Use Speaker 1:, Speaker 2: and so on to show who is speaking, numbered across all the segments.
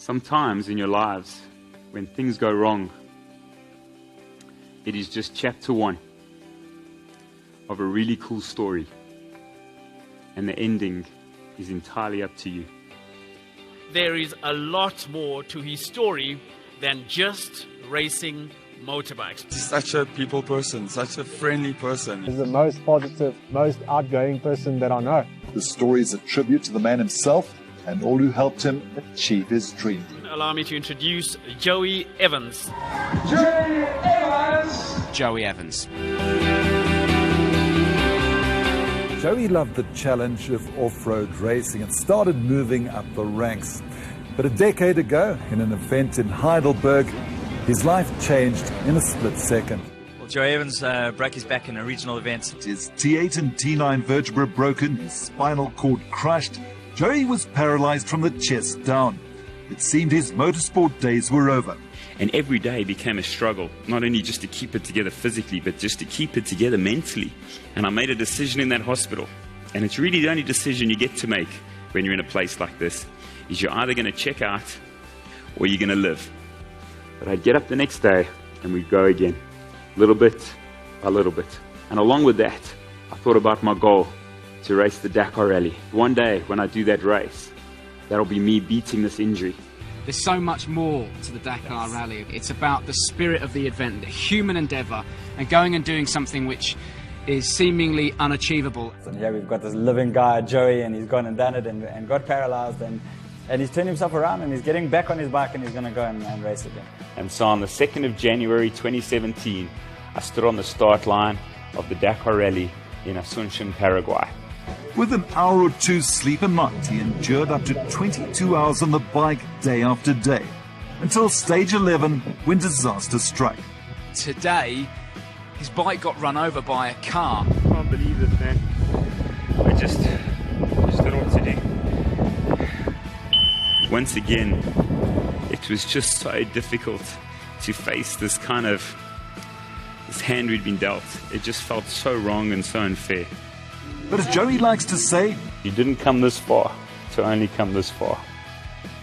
Speaker 1: Sometimes in your lives, when things go wrong, it is just chapter 1 of a really cool story, and the ending is entirely up to you.
Speaker 2: There is a lot more to his story than just racing motorbikes.
Speaker 3: He's such a people person, such a friendly person.
Speaker 4: He's the most positive, most outgoing person that I know.
Speaker 5: The story is a tribute to the man himself and all who helped him achieve his dream.
Speaker 2: Allow me to introduce Joey Evans.
Speaker 6: Joey Evans!
Speaker 7: Joey Evans.
Speaker 8: Joey loved the challenge of off-road racing and started moving up the ranks. But a decade ago, in an event in Heidelberg, his life changed in a split second.
Speaker 9: Well, Joey Evans broke his back in a regional event.
Speaker 5: His T8 and T9 vertebra broken, his spinal cord crushed. Joey was paralyzed from the chest down. It seemed his motorsport days were over.
Speaker 1: And every day became a struggle, not only just to keep it together physically, but just to keep it together mentally. And I made a decision in that hospital. And it's really the only decision you get to make when you're in a place like this, is you're either going to check out or you're going to live. But I'd get up the next day and we'd go again, little bit by little bit. And along with that, I thought about my goal to race the Dakar Rally. One day when I do that race, that'll be me beating this injury.
Speaker 7: There's so much more to the Dakar Rally. It's about the spirit of the event, the human endeavour, and going and doing something which is seemingly unachievable.
Speaker 10: And here we've got this living guy, Joey, and he's gone and done it and got paralysed, and he's turned himself around and he's getting back on his bike and he's going to go and race again.
Speaker 1: And so on the 2nd of January 2017, I stood on the start line of the Dakar Rally in Asunción, Paraguay.
Speaker 5: With an hour or two sleep a night, he endured up to 22 hours on the bike day after day, until stage 11 when disaster struck.
Speaker 7: Today, his bike got run over by a car.
Speaker 1: I can't believe it, man. I just don't know what to do. Once again, it was just so difficult to face this hand we'd been dealt. It just felt so wrong and so unfair.
Speaker 5: But as Joey likes to say,
Speaker 1: you didn't come this far to only come this far.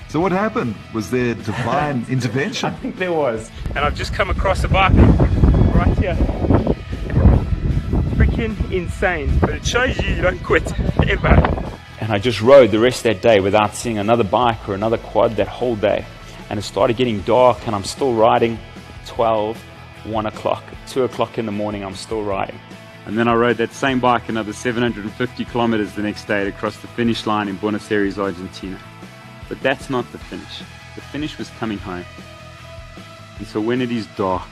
Speaker 5: So what happened? Was there divine intervention?
Speaker 1: I think there was. And I've just come across a bike right here. Freaking insane. But it shows you don't quit, ever. And I just rode the rest of that day without seeing another bike or another quad that whole day. And it started getting dark and I'm still riding. 12, 1 o'clock, 2 o'clock in the morning, I'm still riding. And then I rode that same bike another 750 kilometers the next day to cross the finish line in Buenos Aires, Argentina. But that's not the finish. The finish was coming home. And so when it is dark,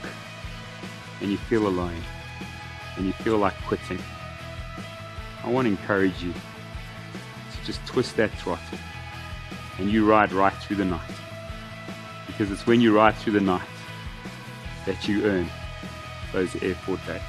Speaker 1: and you feel alone, and you feel like quitting, I want to encourage you to just twist that throttle, and you ride right through the night. Because it's when you ride through the night that you earn those airport days.